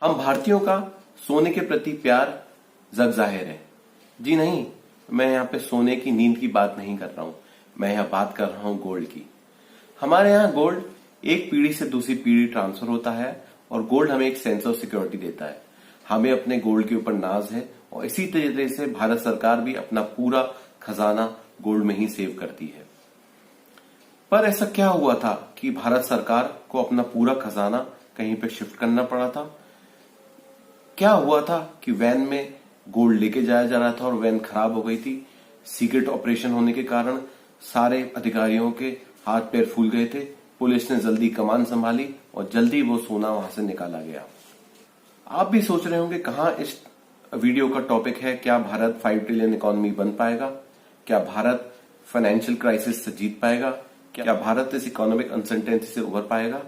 हम भारतीयों का सोने के प्रति प्यार जग जाहिर है। जी नहीं, मैं यहाँ पे सोने की नींद की बात नहीं कर रहा हूं, मैं यहाँ बात कर रहा हूं गोल्ड की। हमारे यहाँ गोल्ड एक पीढ़ी से दूसरी पीढ़ी ट्रांसफर होता है और गोल्ड हमें एक सेंस ऑफ सिक्योरिटी देता है। हमें अपने गोल्ड के ऊपर नाज है और इसी तरीके से भारत सरकार भी अपना पूरा खजाना गोल्ड में ही सेव करती है। पर ऐसा क्या हुआ था कि भारत सरकार को अपना पूरा खजाना कहीं पे शिफ्ट करना पड़ा था? क्या हुआ था कि वैन में गोल्ड लेके जाया जा रहा था और वैन खराब हो गई थी। सीक्रेट ऑपरेशन होने के कारण सारे अधिकारियों के हाथ पैर फूल गए थे। पुलिस ने जल्दी कमान संभाली और जल्दी वो सोना वहां से निकाला गया। आप भी सोच रहे होंगे कहां इस वीडियो का टॉपिक है, क्या भारत 5 ट्रिलियन इकोनॉमी बन पाएगा, क्या भारत फाइनेंशियल क्राइसिस से जीत पाएगा, क्या भारत इस इकोनॉमिक अनसर्टेनिटी से उभर पाएगा,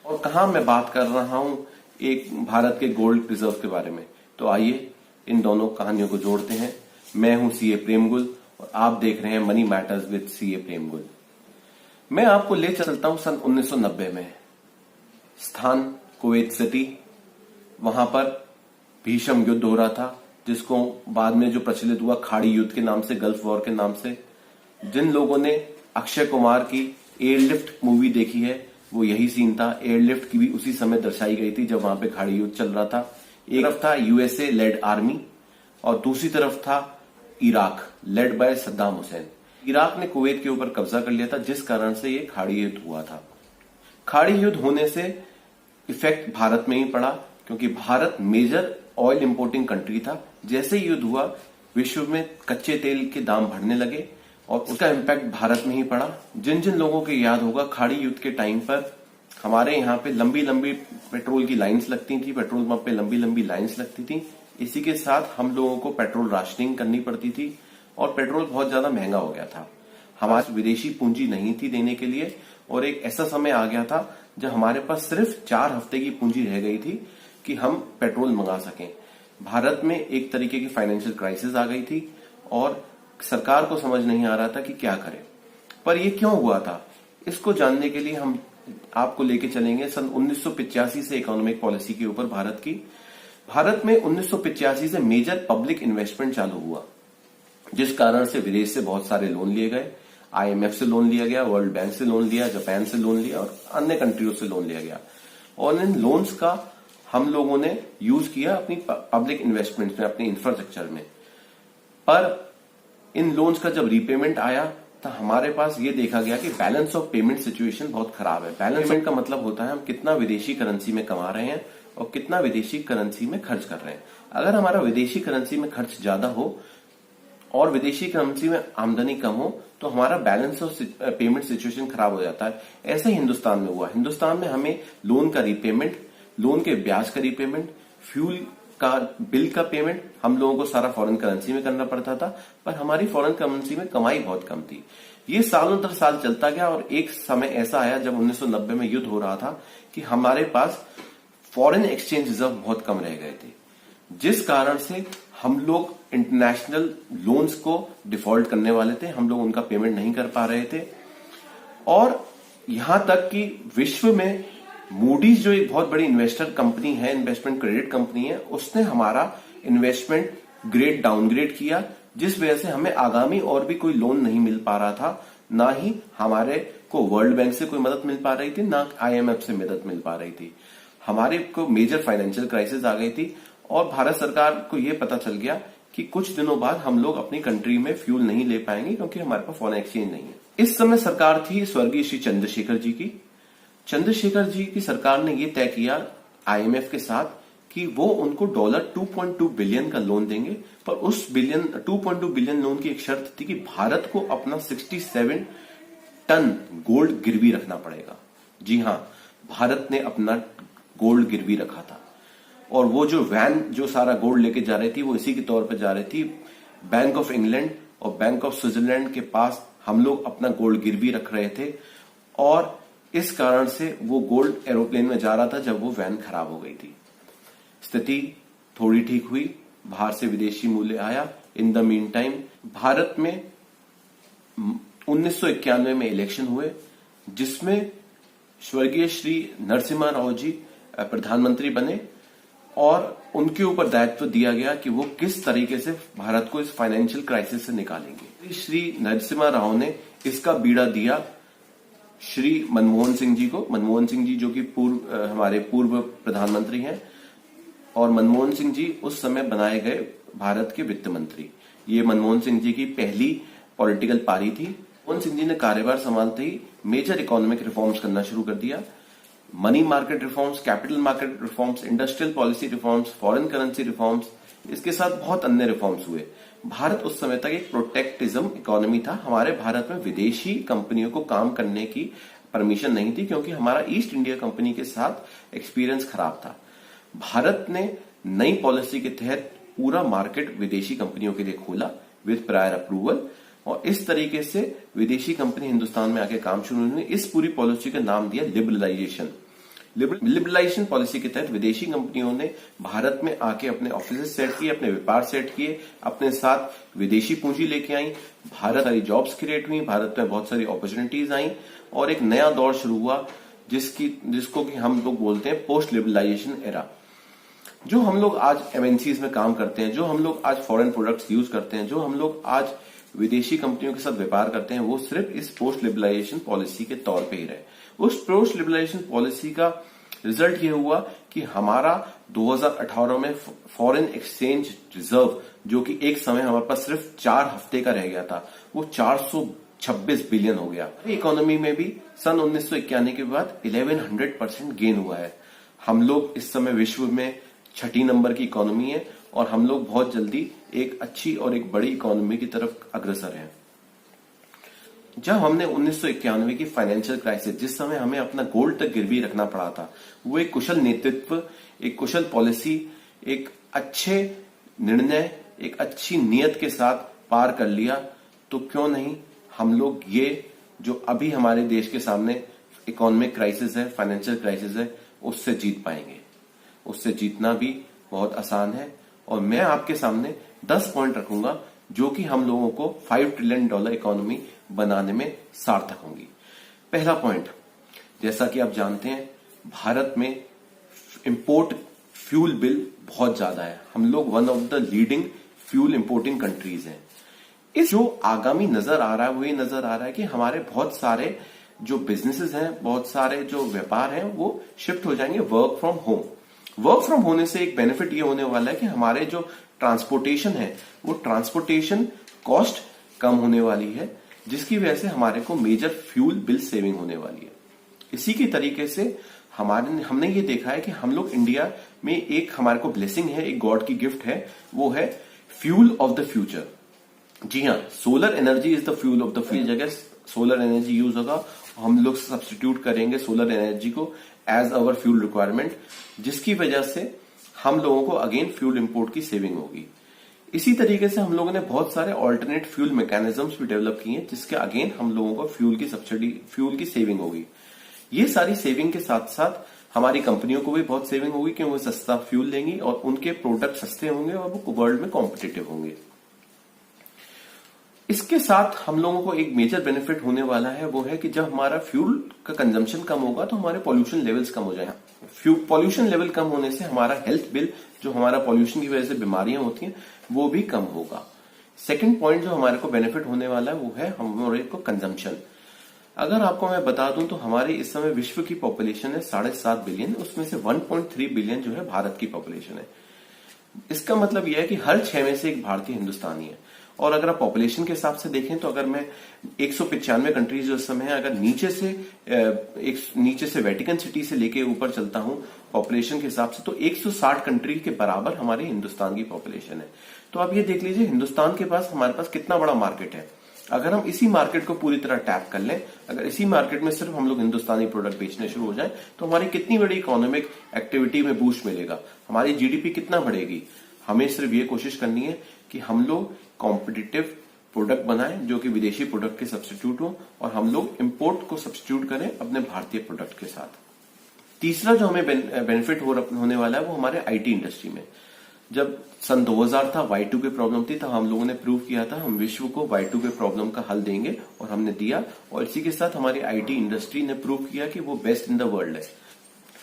और कहां मैं बात कर रहा हूं एक भारत के गोल्ड रिजर्व के बारे में। तो आइए इन दोनों कहानियों को जोड़ते हैं। मैं हूं सीए प्रेमगुल और आप देख रहे हैं मनी मैटर्स विद सीए प्रेमगुल। मैं आपको ले चलता हूं सन 1990 में। स्थान कुवैत सिटी। वहां पर भीषण युद्ध हो रहा था, जिसको बाद में जो प्रचलित हुआ खाड़ी युद्ध के नाम से, गल्फ वॉर के नाम से। जिन लोगों ने अक्षय कुमार की एयरलिफ्ट मूवी देखी है, वो यही सीन था। एयरलिफ्ट की भी उसी समय दर्शाई गई थी जब वहां पे खाड़ी युद्ध चल रहा था। एक तरफ था यूएसए लेड आर्मी और दूसरी तरफ था Iraq led by Saddam Hussain. Iraq ने कुवैत के ऊपर कब्जा कर लिया था, जिस कारण से ये खाड़ी युद्ध हुआ था। खाड़ी युद्ध होने से इफेक्ट भारत में ही पड़ा, क्योंकि Bharat major oil importing country था। जैसे ही युद्ध हुआ, विश्व में कच्चे तेल के दाम बढ़ने लगे और उसका इम्पैक्ट भारत में ही पड़ा। जिन जिन लोगों को याद होगा, खाड़ी युद्ध के टाइम पर हमारे यहाँ पे लंबी लंबी पेट्रोल की लाइंस लगती थी, पेट्रोल पंप पे लंबी लंबी लाइंस लगती थी। इसी के साथ हम लोगों को पेट्रोल राशनिंग करनी पड़ती थी और पेट्रोल बहुत ज्यादा महंगा हो गया था। हमारे विदेशी पूंजी नहीं थी देने के लिए और एक ऐसा समय आ गया था जब हमारे पास सिर्फ 4 हफ्ते की पूंजी रह गई थी कि हम पेट्रोल मंगा सकें। भारत में एक तरीके की फाइनेंशियल क्राइसिस आ गई थी और सरकार को समझ नहीं आ रहा था कि क्या करें। पर यह क्यों हुआ था, इसको जानने के लिए हम आपको लेके चलेंगे सन 1985 से इकोनॉमिक पॉलिसी के ऊपर भारत की। भारत में 1985 से मेजर पब्लिक इन्वेस्टमेंट चालू हुआ, जिस कारण से विदेश से बहुत सारे लोन लिए गए। आईएमएफ से लोन लिया गया, वर्ल्ड बैंक से लोन लिया, जापान से लोन लिया और अन्य कंट्रियों से लोन लिया गया। और इन लोन्स का हम लोगों ने यूज किया अपनी पब्लिक इन्वेस्टमेंट में, अपने इंफ्रास्ट्रक्चर में। पर इन लोन्स का जब रीपेमेंट आया तो हमारे पास ये देखा गया कि बैलेंस ऑफ पेमेंट सिचुएशन बहुत खराब है। बैलेंस पेमेंट का मतलब होता है हम कितना विदेशी करेंसी में कमा रहे हैं और कितना विदेशी करेंसी में खर्च कर रहे हैं। अगर हमारा विदेशी करेंसी में खर्च ज्यादा हो और विदेशी करेंसी में आमदनी कम हो तो हमारा बैलेंस ऑफ पेमेंट सिचुएशन खराब हो जाता है। ऐसा ही हिंदुस्तान में हुआ। हिंदुस्तान में हमें लोन का रीपेमेंट, लोन के ब्याज का रीपेमेंट, फ्यूल का बिल का पेमेंट हम लोगों को सारा फॉरेन करेंसी में करना पड़ता था, पर हमारी फॉरेन करेंसी में कमाई बहुत कम थी। ये सालों दर साल चलता गया और एक समय ऐसा आया जब 1990 में युद्ध हो रहा था कि हमारे पास फॉरेन एक्सचेंज रिजर्व बहुत कम रह गए थे, जिस कारण से हम लोग इंटरनेशनल लोन्स को डिफॉल्ट करने वाले थे। हम लोग उनका पेमेंट नहीं कर पा रहे थे और यहां तक कि विश्व में मूडीज जो एक बहुत बड़ी इन्वेस्टर कंपनी है, इन्वेस्टमेंट क्रेडिट कंपनी है, उसने हमारा इन्वेस्टमेंट ग्रेड डाउनग्रेड किया, जिस वजह से हमें आगामी और भी कोई लोन नहीं मिल पा रहा था। ना ही हमारे को वर्ल्ड बैंक से कोई मदद मिल पा रही थी, ना आईएमएफ से मदद मिल पा रही थी। हमारे को मेजर फाइनेंशियल क्राइसिस आ गई थी और भारत सरकार को यह पता चल गया कि कुछ दिनों बाद हम लोग अपनी कंट्री में फ्यूल नहीं ले पाएंगे, क्योंकि हमारे पास फॉरेन एक्सचेंज नहीं है। इस समय सरकार थी स्वर्गीय श्री चंद्रशेखर जी की। चंद्रशेखर जी की सरकार ने यह तय किया आईएमएफ के साथ कि वो उनको $2.2 बिलियन का लोन देंगे, पर उस 2.2 बिलियन लोन की एक शर्त थी कि भारत को अपना 67 टन गोल्ड गिरवी रखना पड़ेगा। जी हां, भारत ने अपना गोल्ड गिरवी रखा था और वो जो वैन जो सारा गोल्ड लेके जा रही थी, वो इसी के तौर पर जा रही थी। बैंक ऑफ इंग्लैंड और बैंक ऑफ स्विट्जरलैंड के पास हम लोग अपना गोल्ड गिरवी रख रहे थे और इस कारण से वो गोल्ड एरोप्लेन में जा रहा था जब वो वैन खराब हो गई थी। स्थिति थोड़ी ठीक हुई, बाहर से विदेशी मूल्य आया। In the mean time Bharat में 1991 में इलेक्शन हुए, जिसमें स्वर्गीय श्री नरसिम्हा राव जी प्रधानमंत्री बने और उनके ऊपर दायित्व दिया गया कि वो किस तरीके से भारत को इस फाइनेंशियल क्राइसिस से निकालेंगे। श्री नरसिम्हा राव ने इसका बीड़ा दिया श्री मनमोहन सिंह जी को। मनमोहन सिंह जी जो कि हमारे पूर्व प्रधानमंत्री हैं, और मनमोहन सिंह जी उस समय बनाए गए भारत के वित्त मंत्री। ये मनमोहन सिंह जी की पहली पॉलिटिकल पारी थी। मनमोहन सिंह जी ने कार्यभार संभालते ही मेजर इकोनॉमिक रिफॉर्म्स करना शुरू कर दिया। Money market reforms, capital market reforms, industrial policy reforms, foreign currency reforms, इसके साथ बहुत अन्य रिफॉर्म्स हुए। भारत उस समय तक एक प्रोटेक्टिज्म इकोनॉमी था। हमारे भारत में विदेशी कंपनियों को काम करने की परमिशन नहीं थी, क्योंकि हमारा ईस्ट इंडिया कंपनी के साथ एक्सपीरियंस खराब था। भारत ने नई पॉलिसी के तहत पूरा मार्केट विदेशी कंपनियों के लिए खोला विद प्रायर अप्रूवल, और इस तरीके से विदेशी कंपनी हिंदुस्तान में आके काम शुरू हुई। इस पूरी पॉलिसी का नाम दिया लिबरलाइजेशन। लिबरलाइजेशन पॉलिसी के तहत विदेशी कंपनियों ने भारत में आके अपने ऑफिस सेट किए, अपने व्यापार सेट किए, अपने साथ विदेशी पूंजी लेके आई। भारत सारी जॉब्स क्रिएट हुई, भारत में बहुत सारी अपॉर्चुनिटीज आई, और एक नया दौर शुरू हुआ जिसको कि हम लोग बोलते हैं पोस्ट लिबरलाइजेशन एरा। जो हम लोग आज एमएनसीज में काम करते हैं, जो हम लोग आज फॉरेन प्रोडक्ट्स यूज करते हैं, जो हम लोग आज विदेशी कंपनियों के साथ व्यापार करते हैं, वो सिर्फ इस पोस्ट लिबरलाइजेशन पॉलिसी के तौर पे ही रहे। उस पोस्ट लिबरलाइजेशन पॉलिसी का रिजल्ट ये हुआ कि हमारा 2018 में फॉरेन एक्सचेंज रिजर्व, जो कि एक समय हमारे पास सिर्फ 4 हफ्ते का रह गया था, वो 426 बिलियन हो गया। इकोनॉमी में भी सन 1991 के बाद 1100% गेन हुआ है। हम लोग इस समय विश्व में 6 नंबर की इकोनॉमी है, और हम लोग बहुत जल्दी एक अच्छी और एक बड़ी इकोनॉमी की तरफ अग्रसर हैं। जब हमने 1991 की फाइनेंशियल क्राइसिस, जिस समय हमें अपना गोल्ड तक गिरवी रखना पड़ा था, वो एक कुशल नेतृत्व, एक कुशल पॉलिसी, एक अच्छे निर्णय, एक अच्छी नीयत के साथ पार कर लिया, तो क्यों नहीं हम लोग ये जो अभी हमारे देश के सामने इकोनॉमिक क्राइसिस है, फाइनेंशियल क्राइसिस है, उससे जीत पाएंगे। उससे जीतना भी बहुत आसान है, और मैं आपके सामने 10 पॉइंट रखूंगा जो कि हम लोगों को $5 ट्रिलियन इकोनॉमी बनाने में सार्थक होंगी। पहला पॉइंट, जैसा कि आप जानते हैं, भारत में इंपोर्ट फ्यूल बिल बहुत ज्यादा है। हम लोग one of the leading fuel importing countries हैं। इस जो आगामी नजर आ रहा है वो ये नजर आ रहा है कि हमारे बहुत सारे जो बिजनेसेस हैं, बहुत सारे जो व्यापार हैं, वो शिफ्ट हो जाएंगे work from home. Work from होने से एक बेनिफिट ये होने वाला है कि हमारे जो ट्रांसपोर्टेशन है, वो ट्रांसपोर्टेशन कॉस्ट कम होने वाली है, जिसकी वजह से हमारे को मेजर फ्यूल बिल सेविंग होने वाली है। इसी के तरीके से हमने ये देखा है कि हम लोग इंडिया में एक हमारे को ब्लेसिंग है, एक गॉड की गिफ्ट है, वो है फ्यूल ऑफ द फ्यूचर। जी हाँ, solar energy is the fuel of the future. जगह सोलर एनर्जी यूज होगा, हम लोग सब्सटीट्यूट करेंगे सोलर एनर्जी को एज अवर फ्यूल रिक्वायरमेंट, जिसकी वजह से हम लोगों को अगेन फ्यूल इंपोर्ट की सेविंग होगी। इसी तरीके से हम लोगों ने बहुत सारे ऑल्टरनेट फ्यूल मैकेनिज्म्स भी डेवलप किए हैं, जिसके अगेन हम लोगों को फ्यूल की सब्सिडी, फ्यूल की सेविंग होगी। ये सारी सेविंग के साथ साथ हमारी कंपनियों को भी बहुत सेविंग होगी, क्योंकि वो सस्ता फ्यूल लेंगी और उनके प्रोडक्ट सस्ते होंगे और वो वर्ल्ड में कॉम्पिटिटिव होंगे। इसके साथ हम लोगों को एक मेजर बेनिफिट होने वाला है, वो है कि जब हमारा फ्यूल का कंजम्पशन कम होगा तो हमारे पॉल्यूशन लेवल्स कम हो जाएंगे। पॉल्यूशन लेवल कम होने से हमारा हेल्थ बिल, जो हमारा पॉल्यूशन की वजह से बीमारियां होती हैं, वो भी कम होगा। सेकंड पॉइंट जो हमारे को बेनिफिट होने वाला है वो है हमारे को कंजम्पशन। अगर आपको मैं बता दूं तो हमारी इस समय विश्व की पॉपुलेशन है 7.5 बिलियन, उसमें से 1.3 बिलियन जो है भारत की पॉपुलेशन है। इसका मतलब यह है कि हर 6 में से एक भारतीय हिंदुस्तानी है। और अगर आप पॉपुलेशन के हिसाब से देखें तो अगर मैं 195 कंट्रीज जो इस समय है, अगर नीचे से वेटिकन सिटी से लेके ऊपर चलता हूं पॉपुलेशन के हिसाब से, तो 160 कंट्री के बराबर हमारे हिंदुस्तान की पॉपुलेशन है। तो आप ये देख लीजिए हिंदुस्तान के पास, हमारे पास कितना बड़ा मार्केट है। अगर हम इसी मार्केट को पूरी तरह टैप कर लें, अगर इसी मार्केट में सिर्फ हम लोग हिंदुस्तानी प्रोडक्ट बेचने शुरू हो जाए, तो हमारी कितनी बड़ी इकोनॉमिक एक्टिविटी में बूस्ट मिलेगा, हमारी जीडीपी कितना बढ़ेगी। हमें सिर्फ ये कोशिश करनी है कि हम लोग कॉम्पिटिटिव प्रोडक्ट बनाएं जो कि विदेशी प्रोडक्ट के सब्स्टिट्यूट हो, और हम लोग इंपोर्ट को सब्स्टिट्यूट करें अपने भारतीय प्रोडक्ट के साथ। तीसरा जो हमें बेनिफिट होने वाला है वो हमारे आईटी इंडस्ट्री में। जब सन 2000 था, Y2K प्रॉब्लम थी, तब हम लोगों ने प्रूव किया था हम विश्व को Y2K प्रॉब्लम का हल देंगे, और हमने दिया। और इसी के साथ हमारी आईटी इंडस्ट्री ने प्रूव किया कि वो बेस्ट इन द वर्ल्ड है।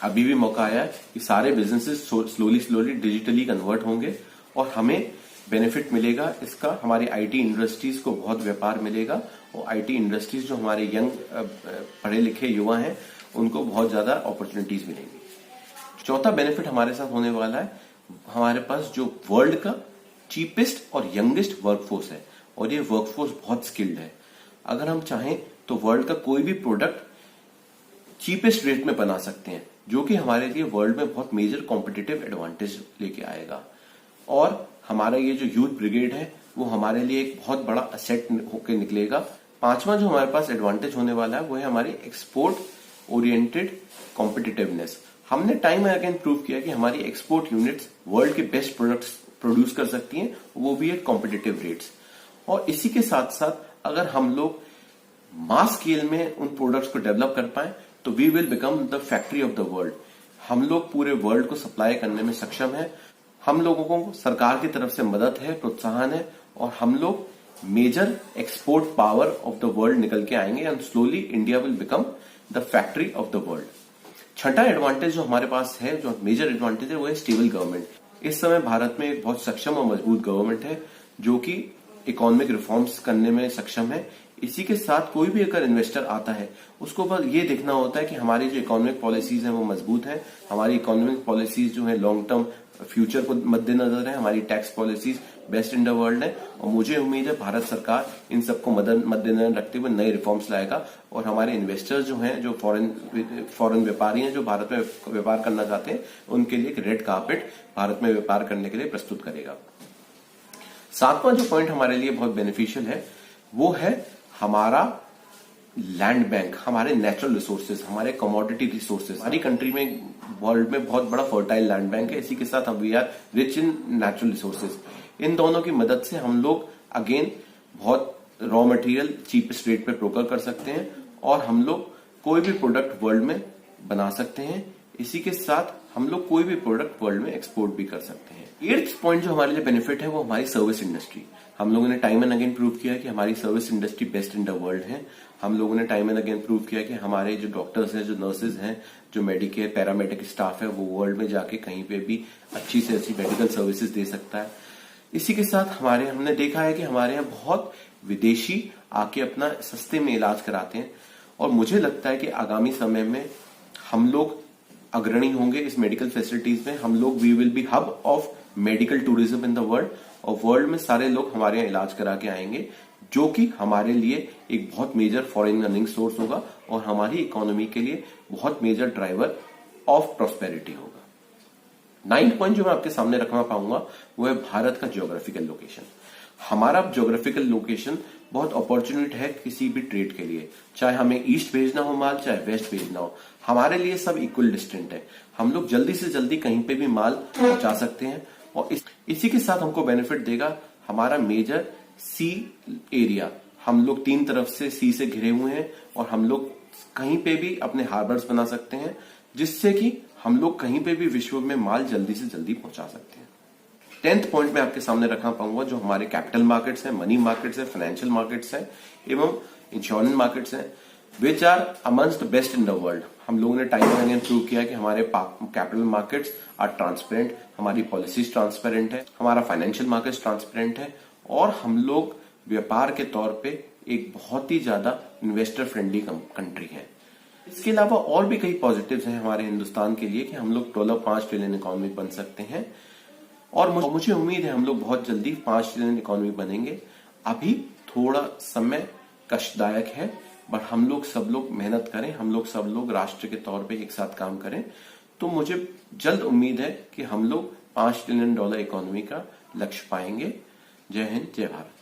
अभी भी मौका आया है कि सारे बिजनेसेस स्लोली डिजिटली कन्वर्ट होंगे और हमें बेनिफिट मिलेगा इसका। हमारी आईटी इंडस्ट्रीज को बहुत व्यापार मिलेगा और आईटी इंडस्ट्रीज जो हमारे यंग पढ़े लिखे युवा हैं उनको बहुत ज्यादा अपॉर्चुनिटीज मिलेंगी। चौथा बेनिफिट हमारे साथ होने वाला है, हमारे पास जो वर्ल्ड का चीपेस्ट और यंगेस्ट वर्कफोर्स है और ये वर्कफोर्स बहुत स्किल्ड है। अगर हम चाहें तो वर्ल्ड का कोई भी प्रोडक्ट चीपेस्ट रेट में बना सकते हैं, जो कि हमारे लिए वर्ल्ड में बहुत मेजर कॉम्पिटिटिव एडवांटेज लेके आएगा। और हमारा ये जो यूथ ब्रिगेड है वो हमारे लिए एक बहुत बड़ा असेट होकर निकलेगा। पांचवा जो हमारे पास एडवांटेज होने वाला है वो है हमारी एक्सपोर्ट ओरिएंटेड कॉम्पिटिटिवनेस। हमने टाइम एंड अगेन प्रूव किया कि हमारी एक्सपोर्ट यूनिट्स वर्ल्ड के बेस्ट प्रोडक्ट्स प्रोड्यूस कर सकती हैं, वो भी एट कॉम्पिटिटिव रेट्स। और इसी के साथ साथ अगर हम लोग मास स्केल में उन प्रोडक्ट्स को डेवलप कर पाए तो we will become the factory of the world. हम लोग पूरे वर्ल्ड को सप्लाई करने में सक्षम है। हम लोगों को सरकार की तरफ से मदद है, प्रोत्साहन है और हम लोग major export power of the world निकल के आएंगे and slowly India will become the factory of the world. छठा एडवांटेज जो हमारे पास है, जो मेजर एडवांटेज है, वो है स्टेबल गवर्नमेंट। इस समय भारत में एक बहुत सक्षम और मजबूत गवर्नमेंट है जो कि इकोनॉमिक रिफॉर्म्स करने में सक्षम है। इसी के साथ कोई भी अगर इन्वेस्टर आता है उसको बस ये देखना होता है कि हमारी जो इकोनॉमिक पॉलिसीज हैं वो मजबूत है, हमारी इकोनॉमिक पॉलिसीज जो है लॉन्ग टर्म फ्यूचर को मद्देनजर है, हमारी tax policies best in the world है। और मुझे उम्मीद है भारत सरकार इन सबको मद्देनजर रखते हुए नए रिफॉर्म्स लाएगा और हमारे इन्वेस्टर्स जो हैं, जो फॉरेन व्यापारी हैं जो भारत में व्यापार करना चाहते हैं, उनके लिए एक रेड कार्पेट भारत में व्यापार करने के लिए प्रस्तुत करेगा। सातवां जो पॉइंट हमारे लिए बहुत बेनिफिशियल है वो है हमारा लैंड बैंक, हमारे नेचुरल रिसोर्सेज, हमारे कमोडिटी रिसोर्सेज। हमारी कंट्री में वर्ल्ड में बहुत बड़ा फर्टाइल लैंड बैंक है। इसी के साथ हम we are rich in natural resources. इन दोनों की मदद से हम लोग अगेन बहुत रॉ मटेरियल चीपेस्ट रेट पे प्रोक्योर कर सकते हैं और हम लोग कोई भी प्रोडक्ट वर्ल्ड में बना सकते हैं। इसी के साथ हम लोग कोई भी प्रोडक्ट वर्ल्ड में एक्सपोर्ट भी कर सकते हैं। 8th पॉइंट जो हमारे लिए बेनिफिट है वो हमारी सर्विस इंडस्ट्री। हम लोगों ने टाइम एंड अगेन प्रूव किया कि हमारी service industry best in the world है। हम लोगों ने टाइम एंड अगेन प्रूव किया कि हमारे जो डॉक्टर्स हैं, जो नर्सेज हैं, जो मेडिकेयर पैरामेडिक स्टाफ है वो वर्ल्ड में जाके कहीं पे भी अच्छी से अच्छी मेडिकल सर्विसेज दे सकता है। इसी के साथ हमने देखा है कि हमारे यहाँ बहुत विदेशी आके अपना सस्ते में इलाज कराते हैं और मुझे लगता है कि आगामी समय में हम लोग अग्रणी होंगे इस मेडिकल फैसिलिटीज में। हम लोग we will be hub of medical tourism in the world और वर्ल्ड में सारे लोग हमारे यहाँ इलाज करा के आएंगे, जो कि हमारे लिए एक बहुत मेजर फॉरेन अर्निंग सोर्स होगा और हमारी इकोनॉमी के लिए बहुत मेजर ड्राइवर ऑफ प्रॉस्पेरिटी होगा। 9th पॉइंट जो मैं आपके सामने रखना पाऊंगा वो है भारत का ज्योग्राफिकल लोकेशन। हमारा ज्योग्राफिकल लोकेशन बहुत अपॉर्चुनिटी है किसी भी ट्रेड के लिए, चाहे हमें ईस्ट भेजना हो माल, चाहे वेस्ट भेजना हो, हमारे लिए सब इक्वल डिस्टेंट है। हम लोग जल्दी से जल्दी कहीं पे भी माल पहुंचा सकते हैं और इसी के साथ हमको बेनिफिट देगा हमारा मेजर सी एरिया। हम लोग 3 तरफ से सी से घिरे हुए हैं और हम लोग कहीं पे भी अपने हार्बर्स बना सकते हैं, जिससे कि हम लोग कहीं पे भी विश्व में माल जल्दी से जल्दी पहुंचा सकते हैं। 10th पॉइंट में आपके सामने रखना पाऊंगा जो हमारे कैपिटल मार्केट्स हैं, मनी मार्केट्स हैं, फाइनेंशियल मार्केट्स हैं एवं इंश्योरेंस मार्केट्स हैं, which are amongst the best in the world. हम लोगों ने टाइम एंड अगेन प्रूव किया कि हमारे कैपिटल मार्केट्स आर ट्रांसपेरेंट, हमारी पॉलिसीज ट्रांसपेरेंट है, हमारा फाइनेंशियल मार्केट्स ट्रांसपेरेंट है और हम लोग व्यापार के तौर पे एक बहुत ही ज्यादा इन्वेस्टर फ्रेंडली कंट्री है। इसके अलावा और भी कई पॉजिटिव्स हैं हमारे हिंदुस्तान के लिए कि हम लोग $5 ट्रिलियन इकोनॉमी बन सकते हैं और मुझे उम्मीद है हम लोग बहुत जल्दी 5 ट्रिलियन इकोनॉमी बनेंगे। अभी थोड़ा समय कष्टदायक है बट हम लोग सब लोग मेहनत करें, हम लोग सब लोग राष्ट्र के तौर पे एक साथ काम करें तो मुझे जल्द उम्मीद है कि हम लोग $5 ट्रिलियन इकोनॉमी का लक्ष्य पाएंगे। जय हिंद, जय भारत।